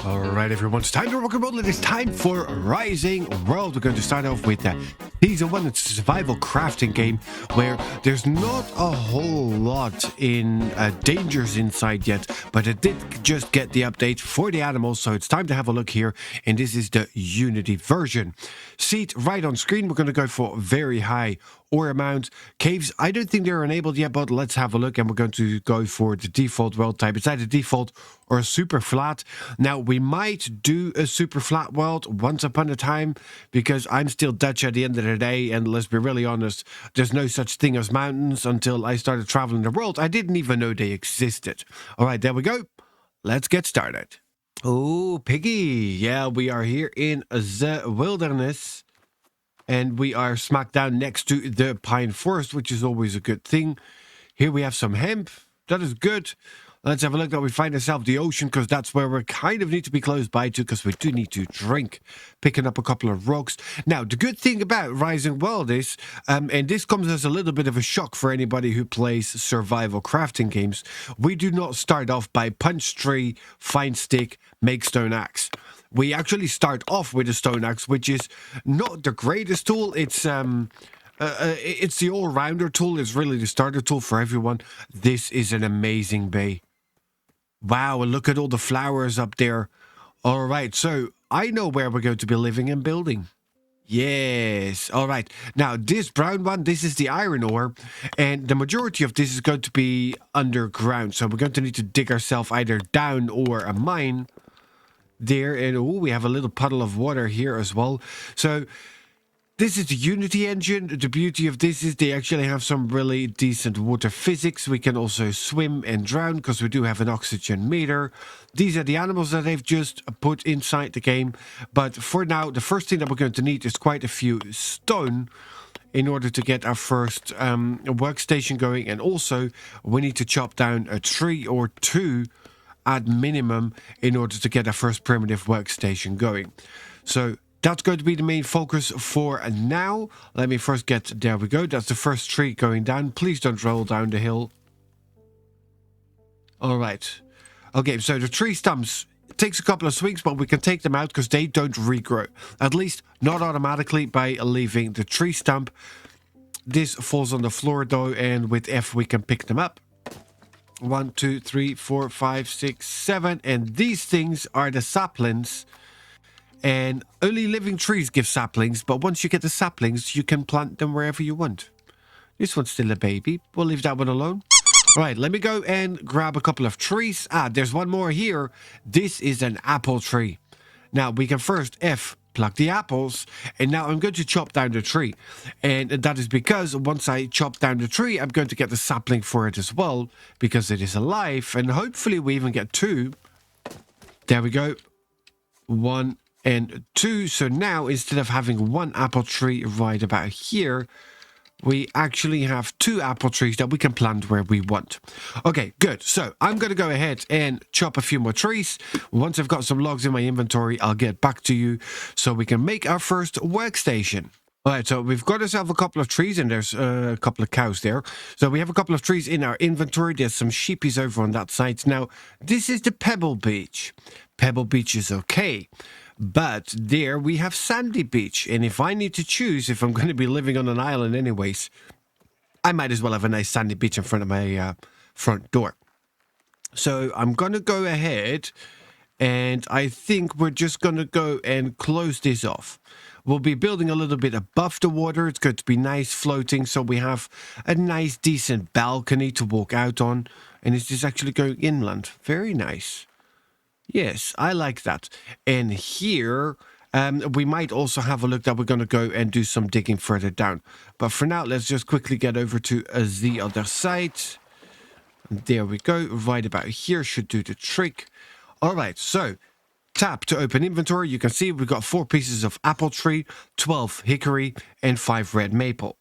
Alright everyone, it's time to rock and roll. It is time for Rising World. We're going to start off with Season 1. It's a survival crafting game where there's not a whole lot in dangers inside yet, but it did just get the update for the animals, so it's time to have a look here, and this is the Unity version. Seat right on screen, we're going to go for very high ore amount. Caves, I don't think they're enabled yet, but let's have a look, and we're going to go for the default world type. It's either default or super flat. Now, we might do a super flat world once upon a time, because I'm still Dutch at the end of the day, and let's be really honest, there's no such thing as mountains until I started traveling the world. I didn't even know they existed. All right, there we go. Let's get started. Oh, Piggy. Yeah, we are here in the wilderness, and we are smack down next to the pine forest, which is always a good thing. Here we have some hemp. That is good. Let's have a look that we find ourselves the ocean, because that's where we kind of need to be close by to, because we do need to drink. Picking up a couple of rocks. Now, the good thing about Rising World is, and this comes as a little bit of a shock for anybody who plays survival crafting games, we do not start off by punch tree, find stick, make stone axe. We actually start off with a stone axe, which is not the greatest tool. It's the all-rounder tool. It's really the starter tool for everyone. This is an amazing bay. Wow, and look at all the flowers up there. All right, so I know where we're going to be living and building. Yes. All right. Now, this brown one, this is the iron ore, and the majority of this is going to be underground. So we're going to need to dig ourselves either down or a mine there. And oh, we have a little puddle of water here as well. So this is the Unity engine. The beauty of this is they actually have some really decent water physics. We can also swim and drown because we do have an oxygen meter. These are the animals that they've just put inside the game. But for now, the first thing that we're going to need is quite a few stone in order to get our first workstation going. And also, we need to chop down a tree or two at minimum in order to get our first primitive workstation going. So that's going to be the main focus for now. Let me first get, there we go. That's the first tree going down. Please don't roll down the hill. All right. Okay, so the tree stumps, it takes a couple of swings, but we can take them out because they don't regrow. At least not automatically by leaving the tree stump. This falls on the floor though, and with F we can pick them up. 1, 2, 3, 4, 5, 6, 7. And these things are the saplings. And only living trees give saplings, but once you get the saplings, you can plant them wherever you want. This one's still a baby. We'll leave that one alone. All right, let me go and grab a couple of trees. Ah, there's one more here. This is an apple tree. Now, we can first pluck the apples, and now I'm going to chop down the tree. And that is because once I chop down the tree, I'm going to get the sapling for it as well, because it is alive, and hopefully we even get 2. There we go. 1 and 2. So now, instead of having 1 apple tree right about here, we actually have 2 apple trees that we can plant where we want. Okay, good. So I'm going to go ahead and chop a few more trees. Once I've got some logs in my inventory, I'll get back to you so we can make our first workstation. All right, so we've got ourselves a couple of trees, and there's a couple of cows there. So we have a couple of trees in our inventory. There's some sheepies over on that side. Now, this is the Pebble Beach. Pebble Beach is okay. But there we have Sandy Beach. And if I need to choose, if I'm going to be living on an island anyways, I might as well have a nice sandy beach in front of my front door. So I'm going to go ahead, and I think we're just going to go and close this off. We'll be building a little bit above the water. It's going to be nice floating, so we have a nice, decent balcony to walk out on. And it's just actually going inland. Very nice. Yes, I like that. And here, we might also have a look that we're going to go and do some digging further down. But for now, let's just quickly get over to the other side. There we go. Right about here should do the trick. All right, so tap to open inventory. You can see we've got 4 pieces of apple tree, 12 hickory, and 5 red maple.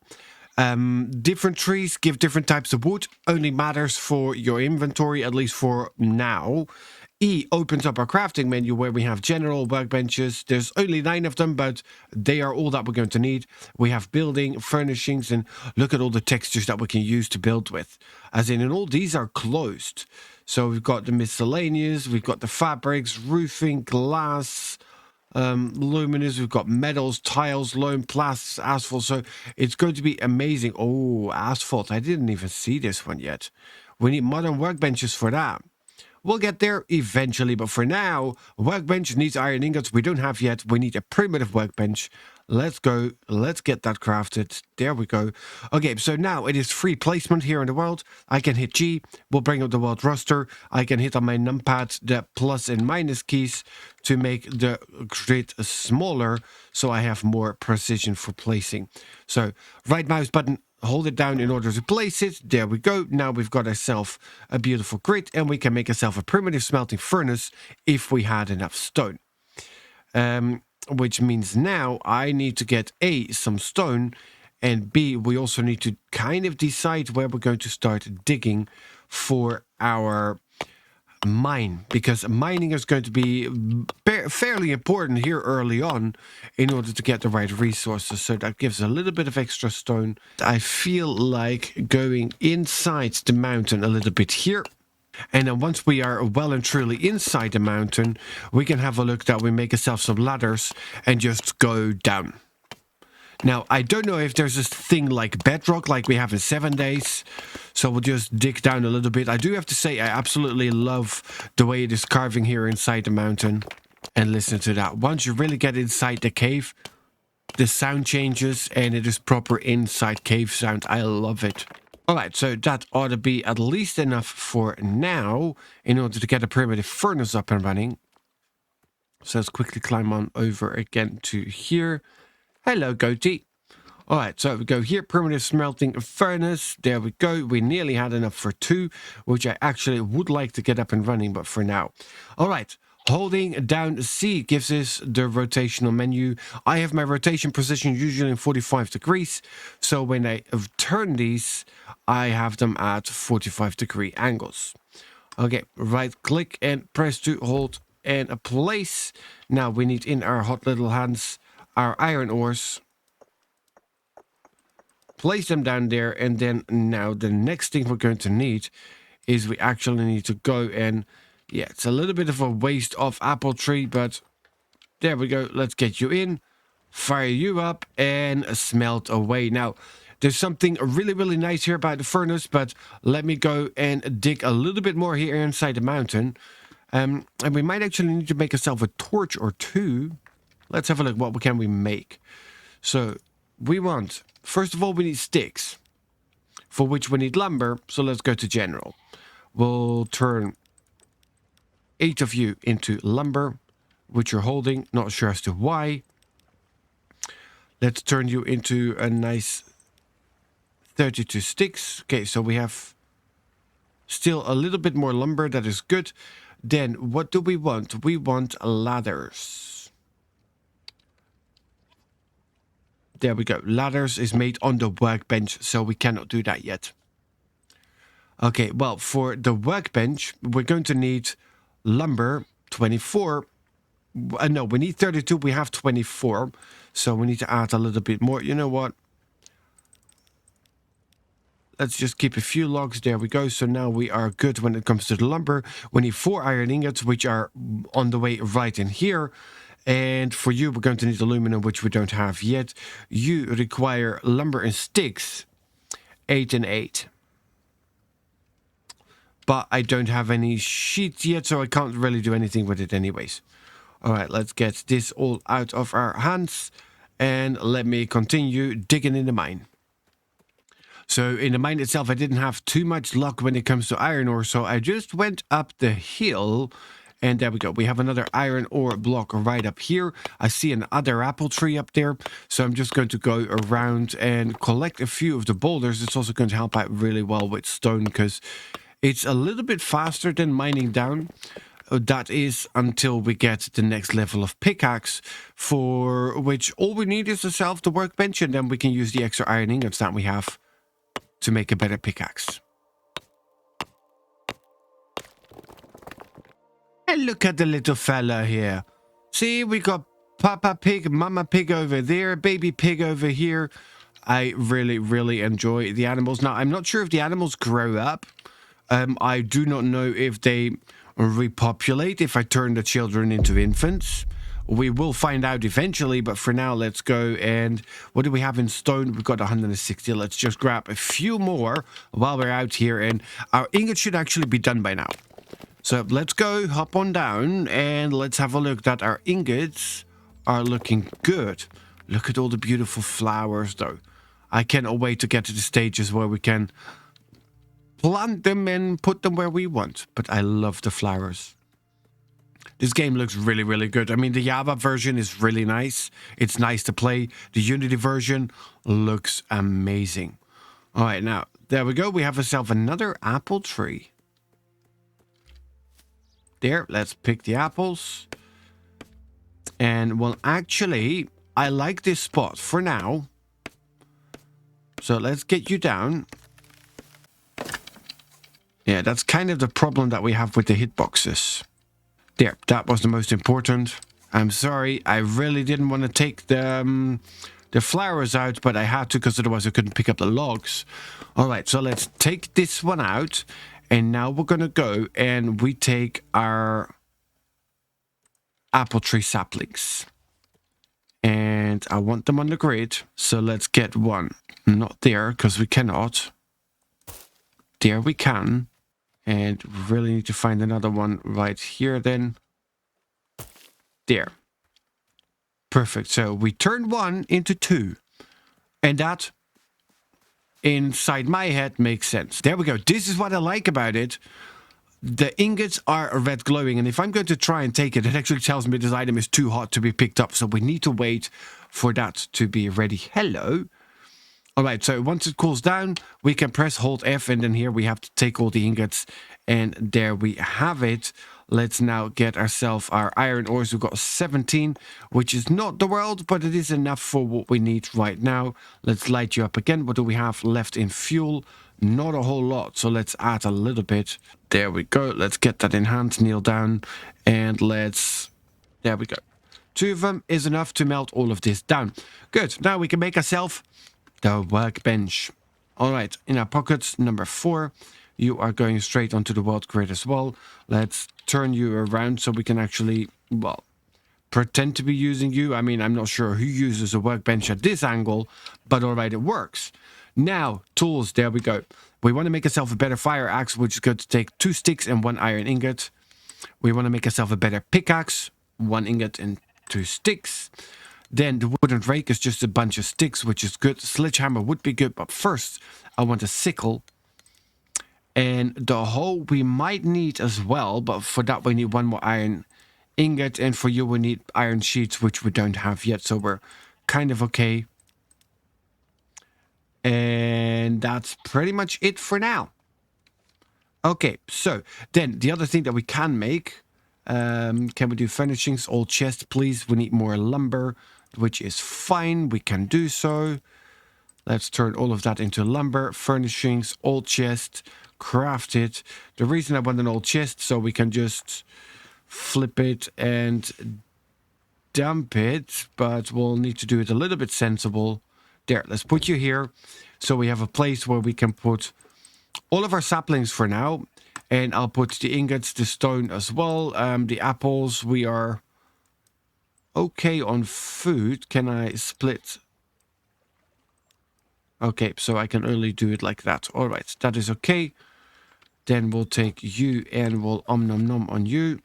Different trees give different types of wood. Only matters for your inventory, at least for now. E opens up our crafting menu where we have general workbenches. There's only 9 of them, but they are all that we're going to need. We have building, furnishings, and look at all the textures that we can use to build with. As in all these are closed. So we've got the miscellaneous, we've got the fabrics, roofing, glass, luminous, we've got metals, tiles, loam, plastics, asphalt. So it's going to be amazing. Oh, asphalt. I didn't even see this one yet. We need modern workbenches for that. We'll get there eventually, but for now, workbench needs iron ingots we don't have yet. We need a primitive workbench. Let's go. Let's get that crafted. There we go. Okay, so now it is free placement here in the world. I can hit G. We'll bring up the world roster. I can hit on my numpad the plus and minus keys to make the grid smaller so I have more precision for placing. So right mouse button, hold it down in order to place it. There we go. Now we've got ourselves a beautiful grid and we can make ourselves a primitive smelting furnace if we had enough stone. Which means now I need to get A, some stone, and B, we also need to kind of decide where we're going to start digging for our mine, because mining is going to be fairly important here early on in order to get the right resources. So that gives a little bit of extra stone. I feel like going inside the mountain a little bit here. And then once we are well and truly inside the mountain, we can have a look that we make ourselves some ladders and just go down. Now, I don't know if there's this thing like bedrock like we have in 7 days. So we'll just dig down a little bit. I do have to say I absolutely love the way it is carving here inside the mountain. And listen to that. Once you really get inside the cave, the sound changes and it is proper inside cave sound. I love it. Alright, so that ought to be at least enough for now in order to get a primitive furnace up and running. So let's quickly climb on over again to here. Hello, goatee. Alright, so we go here, primitive smelting furnace. There we go. We nearly had enough for 2, which I actually would like to get up and running, but for now. Alright. Holding down C gives us the rotational menu. I have my rotation position usually in 45 degrees. So when I turn these, I have them at 45-degree angles. Okay, right click and press to hold and place. Now we need in our hot little hands our iron ores. Place them down there, and then now the next thing we're going to need is we actually need to go and... Yeah, it's a little bit of a waste of apple tree, but there we go. Let's get you in, fire you up, and smelt away. Now, there's something really, really nice here about the furnace, but let me go and dig a little bit more here inside the mountain. And we might actually need to make ourselves a torch or 2. Let's have a look. What can we make? So, we want... First of all, we need sticks, for which we need lumber. So, let's go to general. We'll turn... 8 of you into lumber, which you're holding, not sure as to why. Let's turn you into a nice 32 sticks. Okay, so we have still a little bit more lumber. That is good. Then what do we want? We want ladders. There we go. Ladders is made on the workbench, so we cannot do that yet. Okay, well, for the workbench, we're going to need lumber, 24. No, we need 32. We have 24. So we need to add a little bit more. You know what? Let's just keep a few logs. There we go. So now we are good when it comes to the lumber. We need 4 iron ingots, which are on the way right in here. And for you, we're going to need aluminum, which we don't have yet. You require lumber and sticks, 8 and 8. But I don't have any sheets yet, so I can't really do anything with it anyways. All right, let's get this all out of our hands. And let me continue digging in the mine. So in the mine itself, I didn't have too much luck when it comes to iron ore. So I just went up the hill. And there we go. We have another iron ore block right up here. I see another apple tree up there. So I'm just going to go around and collect a few of the boulders. It's also going to help out really well with stone because... It's a little bit faster than mining down. That is until we get the next level of pickaxe, for which all we need is ourselves the workbench, and then we can use the extra iron ingots that we have to make a better pickaxe. And look at the little fella here. See, we got Papa Pig, Mama Pig over there, Baby Pig over here. I really, really enjoy the animals. Now, I'm not sure if the animals grow up. I do not know if they repopulate if I turn the children into infants. We will find out eventually, but for now, let's go. And what do we have in stone? We've got 160. Let's just grab a few more while we're out here. And our ingot should actually be done by now. So let's go, hop on down, and let's have a look that our ingots are looking good. Look at all the beautiful flowers, though. I cannot wait to get to the stages where we can plant them and put them where we want. But I love the flowers. This game looks really, really good. I mean, the Java version is really nice. It's nice to play. The Unity version looks amazing. All right, now, there we go. We have ourselves another apple tree. There, let's pick the apples. And, well, actually, I like this spot for now. So let's get you down. Yeah, that's kind of the problem that we have with the hitboxes. There, that was the most important. I'm sorry, I really didn't want to take the flowers out, but I had to because otherwise I couldn't pick up the logs. All right, so let's take this one out. And now we're going to go and we take our apple tree saplings. And I want them on the grid. So let's get one. Not there because we cannot. There we can. And really need to find another one right here then. There. Perfect. So we turned one into two. And that, inside my head, makes sense. There we go. This is what I like about it. The ingots are red glowing. And if I'm going to try and take it, it actually tells me this item is too hot to be picked up. So we need to wait for that to be ready. Hello. All right, so once it cools down, we can press Hold F, and then here we have to take all the ingots, and there we have it. Let's now get ourselves our iron ores. We've got 17, which is not the world, but it is enough for what we need right now. Let's light you up again. What do we have left in fuel? Not a whole lot, so let's add a little bit. There we go. Let's get that in hand, kneel down, and let's... There we go. 2 of them is enough to melt all of this down. Good, now we can make ourselves the workbench. All right, in our pockets, number 4. You are going straight onto the world grid as well. Let's turn you around so we can actually, well, pretend to be using you. I mean, I'm not sure who uses a workbench at this angle, but all right, it works. Now, tools, there we go. We want to make ourselves a better fire axe, which is going to take 2 sticks and 1 iron ingot. We want to make ourselves a better pickaxe, 1 ingot and 2 sticks. Then the wooden rake is just a bunch of sticks, which is good. Sledgehammer would be good, but first I want a sickle. And the hoe we might need as well, but for that we need 1 more iron ingot. And for you we need iron sheets, which we don't have yet, so we're kind of okay. And that's pretty much it for now. Okay, so then the other thing that we can make, can we do furnishings? Old chest, please. We need more lumber, which is fine. We can do so. Let's turn all of that into lumber, furnishings, old chest, craft it. The reason I want an old chest, so we can just flip it and dump it, but we'll need to do it a little bit sensible. There, let's put you here. So we have a place where we can put all of our saplings for now. And I'll put the ingots, the stone as well. The apples, we are okay on food. Can I split? Okay, so I can only do it like that. All right, that is okay. Then we'll take you and we'll nom nom on you.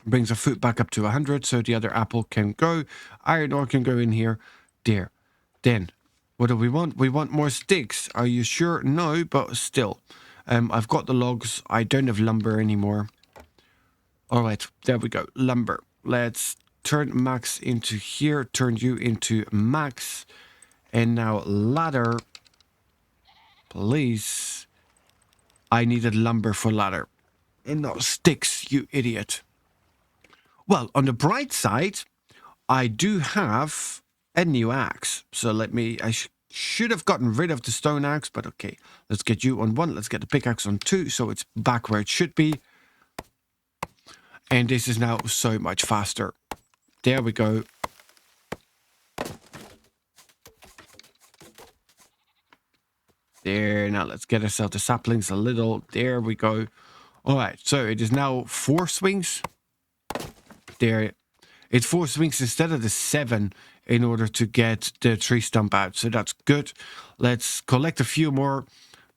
Brings our food back up to 100, so the other apple can go. Iron ore can go in here. There. Then, what do we want? We want more sticks. Are you sure? No, but still. I've got the logs. I don't have lumber anymore. All right, there we go. Lumber. Let's turn Max into here. Turn you into Max. And now ladder. Please. I needed lumber for ladder. And not sticks, you idiot. Well, on the bright side, I do have a new axe. So let me... should have gotten rid of the stone axe, but okay. Let's get you on 1. Let's get the pickaxe on 2, so it's back where it should be. And this is now so much faster. There we go. There, now let's get ourselves the saplings a little. There we go. All right, so it is now 4 swings. There, it's 4 swings instead of the 7 in order to get the tree stump out. So that's good. Let's collect a few more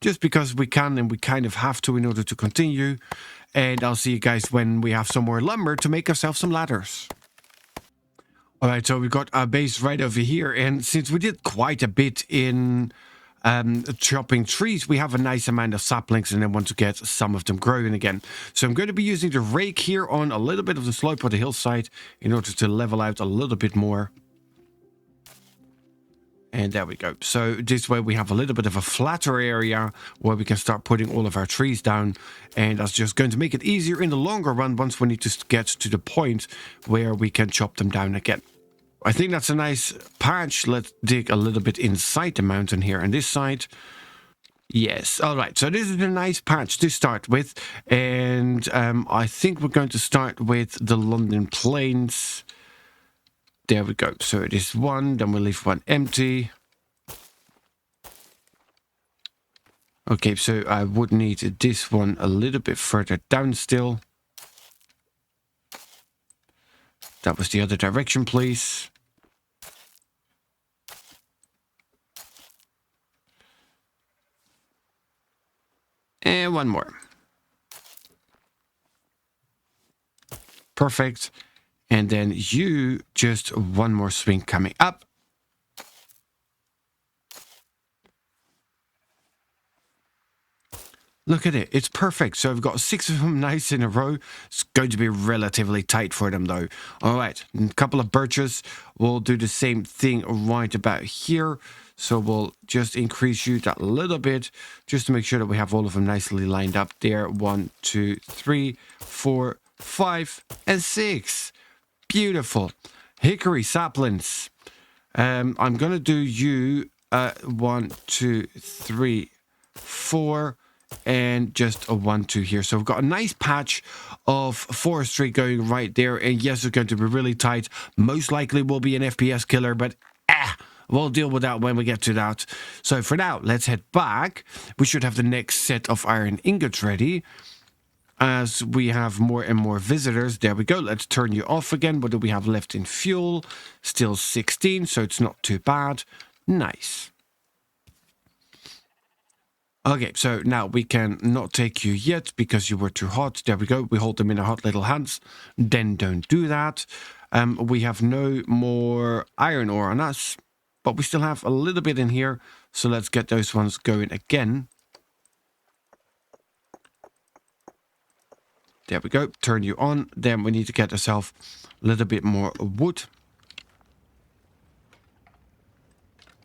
just because we can and we kind of have to in order to continue. And I'll see you guys when we have some more lumber to make ourselves some ladders. All right, so we've got our base right over here. And since we did quite a bit in chopping trees, we have a nice amount of saplings and I want to get some of them growing again. So I'm going to be using the rake here on a little bit of the slope of the hillside in order to level out a little bit more. And there we go. So this way we have a little bit of a flatter area where we can start putting all of our trees down. And that's just going to make it easier in the longer run once we need to get to the point where we can chop them down again. I think that's a nice patch. Let's dig a little bit inside the mountain here on this side. Yes. All right. So this is a nice patch to start with. And I think we're going to start with the London Plains. There we go. So it is 1, then we'll leave 1 empty. Okay, so I would need this one a little bit further down still. That was the other direction, please. And 1 more. Perfect. And then you just 1 more swing coming up. Look at it. It's perfect. So I've got 6 of them nice in a row. It's going to be relatively tight for them, though. All right. A couple of birches. We'll do the same thing right about here. So we'll just increase you that little bit just to make sure that we have all of them nicely lined up there. 1, 2, 3, 4, 5, and 6. Beautiful. Hickory saplings. I'm going to do you 1, 2, 3, 4, and just a 1, 2 here. So we've got a nice patch of forestry going right there. And yes, it's going to be really tight. Most likely will be an FPS killer, but we'll deal with that when we get to that. So for now, let's head back. We should have the next set of iron ingots ready. As we have more and more visitors. There we go. Let's turn you off again. What do we have left in fuel? Still 16, so it's not too bad. Nice. Okay, so now we can not take you yet because you were too hot. There we go. We hold them in our hot little hands. Then don't do that. We have no more iron ore on us, but we still have a little bit in here. So let's get those ones going again. There we go. Turn you on. Then we need to get ourselves a little bit more wood.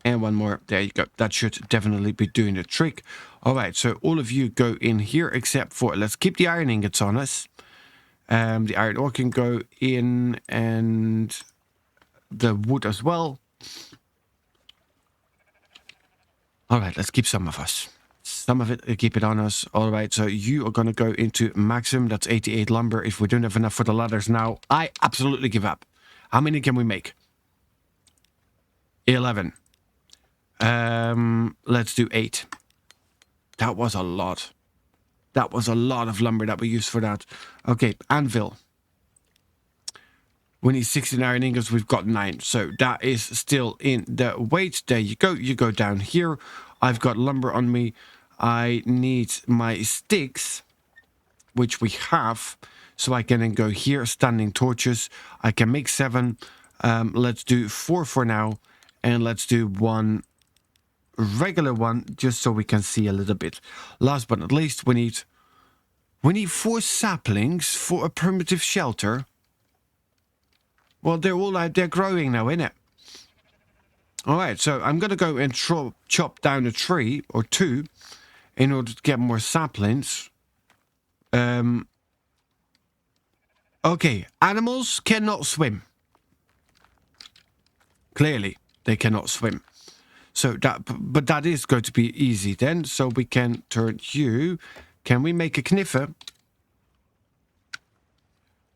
And 1 more. There you go. That should definitely be doing the trick. All right. So all of you go in here except for... Let's keep the iron ingots on us. The iron ore can go in and the wood as well. All right. Let's keep some of us. Some of it, keep it on us. All right, so you are going to go into maximum. That's 88 lumber. If we don't have enough for the ladders now, I absolutely give up. How many can we make? 11. Let's do 8. That was a lot. That was a lot of lumber that we used for that. Okay, anvil. We need 16 iron ingots. We've got 9. So that is still in the weight. There you go. You go down here. I've got lumber on me. I need my sticks, which we have, so I can then go here, standing torches. I can make 7. Let's do 4 for now, and let's do 1 regular one, just so we can see a little bit. Last but not least, we need 4 saplings for a primitive shelter. Well, they're all out there growing now, innit? All right, so I'm going to go and chop down a tree or 2 in order to get more saplings. Okay, animals cannot swim. Clearly, they cannot swim. So but that is going to be easy then. So we can turn you. Can we make a kniffer?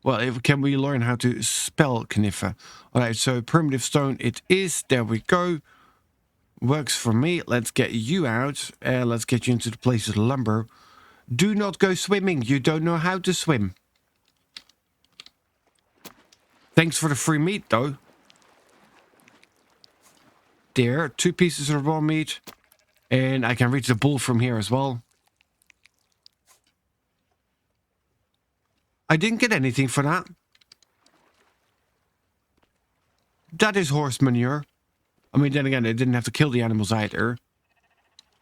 Well, can we learn how to spell kniffer? All right, so primitive stone it is. There we go. Works for me. Let's get you out. Let's get you into the place of lumber. Do not go swimming. You don't know how to swim. Thanks for the free meat, though. There, 2 pieces of raw meat. And I can reach the bull from here as well. I didn't get anything for that. That is horse manure. I mean, then again, I didn't have to kill the animals either.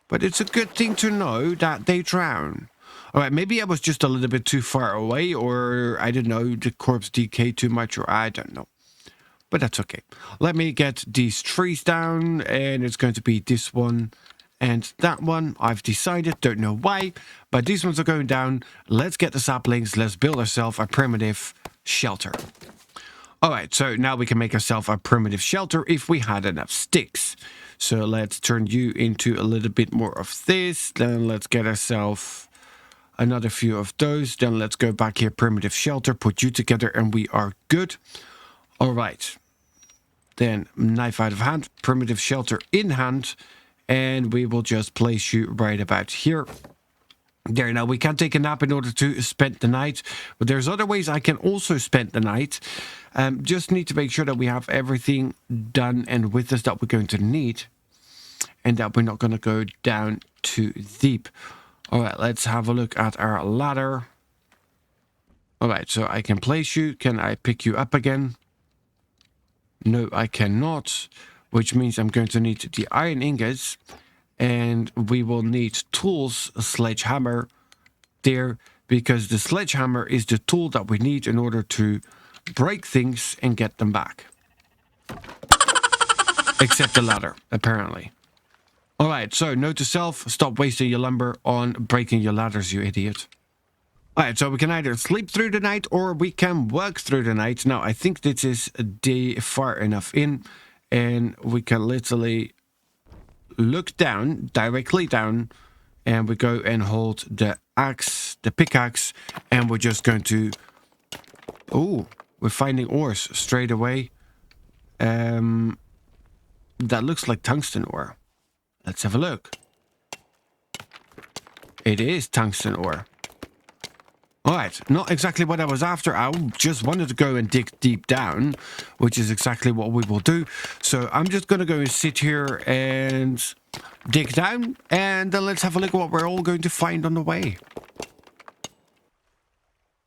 But it's a good thing to know that they drown. Alright, maybe I was just a little bit too far away, or I don't know, the corpse decayed too much, or I don't know. But that's okay. Let me get these trees down, and it's going to be this one and that one. I've decided, don't know why, but these ones are going down. Let's get the saplings, let's build ourselves a primitive shelter. Alright, so now we can make ourselves a primitive shelter if we had enough sticks. So let's turn you into a little bit more of this. Then let's get ourselves another few of those. Then let's go back here, primitive shelter, put you together, and we are good. Alright. Then knife out of hand, primitive shelter in hand. And we will just place you right about here. There, now we can take a nap in order to spend the night, but there's other ways I can also spend the night. Just need to make sure that we have everything done and with us that we're going to need, and that we're not going to go down too deep. All right, let's have a look at our ladder. All right, so I can place you. Can I pick you up again? No, I cannot, which means I'm going to need the iron ingots. And we will need tools, a sledgehammer there, because the sledgehammer is the tool that we need in order to break things and get them back. Except the ladder, apparently. Alright, so note to self, stop wasting your lumber on breaking your ladders, you idiot. Alright, so we can either sleep through the night or we can work through the night. Now, I think this is far enough in, and we can literally look down, directly down, and we go and hold the axe, the pickaxe, and we're just going to... Oh, we're finding ores straight away. That looks like tungsten ore. Let's have a look. It is tungsten ore. Alright, not exactly what I was after. I just wanted to go and dig deep down, which is exactly what we will do. So I'm just going to go and sit here and dig down, and then let's have a look at what we're all going to find on the way.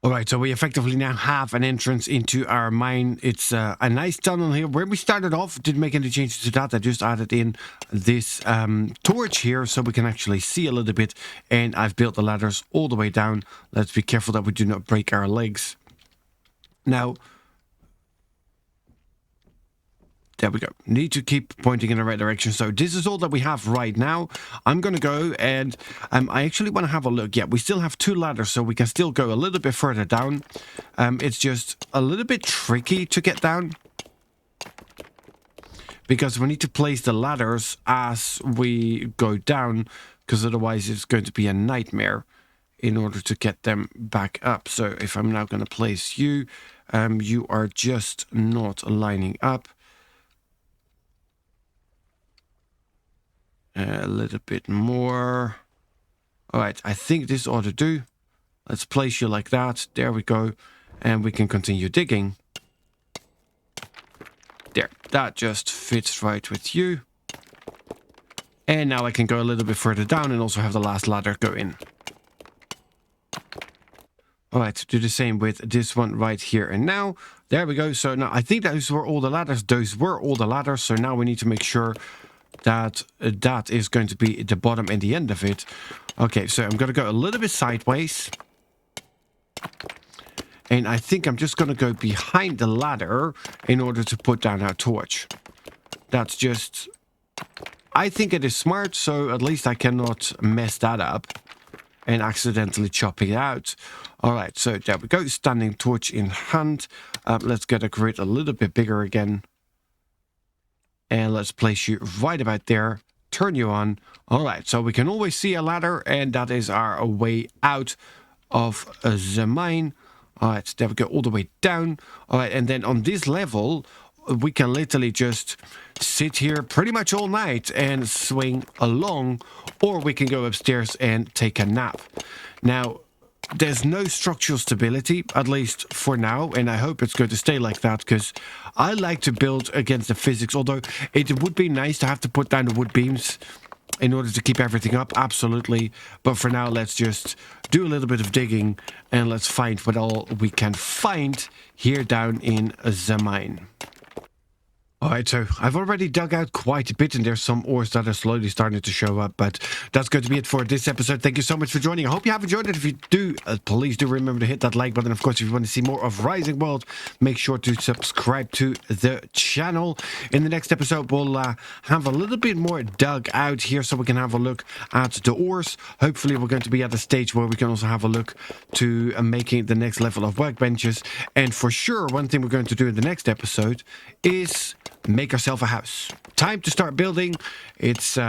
Alright, so we effectively now have an entrance into our mine. It's a nice tunnel here. Where we started off, didn't make any changes to that. I just added in this torch here so we can actually see a little bit. And I've built the ladders all the way down. Let's be careful that we do not break our legs. Now, there we go. Need to keep pointing in the right direction. So this is all that we have right now. I'm going to go and I actually want to have a look. Yeah, we still have 2 ladders, so we can still go a little bit further down. It's just a little bit tricky to get down, because we need to place the ladders as we go down, because otherwise it's going to be a nightmare in order to get them back up. So if I'm now going to place you, you are just not lining up. A little bit more. Alright, I think this ought to do. Let's place you like that. There we go. And we can continue digging. There, that just fits right with you. And now I can go a little bit further down and also have the last ladder go in. Alright, do the same with this one right here and now. There we go. So now I think those were all the ladders. Those were all the ladders. So now we need to make sure that that is going to be the bottom and the end of it. Okay, so I'm going to go a little bit sideways. And I think I'm just going to go behind the ladder in order to put down our torch. That's just... I think it is smart, so at least I cannot mess that up and accidentally chop it out. Alright, so there we go. Standing torch in hand. Let's get a grid a little bit bigger again. And let's place you right about there. Turn you on. Alright, so we can always see a ladder, and that is our way out of the mine. Alright, there we go, all the way down. Alright, and then on this level, we can literally just sit here pretty much all night and swing along, or we can go upstairs and take a nap. Now, there's no structural stability, at least for now, and I hope it's going to stay like that, because I like to build against the physics, although it would be nice to have to put down the wood beams in order to keep everything up, absolutely. But for now, let's just do a little bit of digging, and let's find what all we can find here down in the mine. Alright, so I've already dug out quite a bit, and there's some ores that are slowly starting to show up, but that's going to be it for this episode. Thank you so much for joining. I hope you have enjoyed it. If you do, please do remember to hit that like button. Of course, if you want to see more of Rising World, make sure to subscribe to the channel. In the next episode, we'll have a little bit more dug out here, so we can have a look at the ores. Hopefully, we're going to be at a stage where we can also have a look to making the next level of workbenches. And for sure, one thing we're going to do in the next episode is make ourselves a house. Time to start building. It's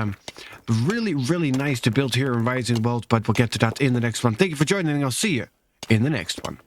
really, really nice to build here in Rising World, but we'll get to that in the next one. Thank you for joining, and I'll see you in the next one.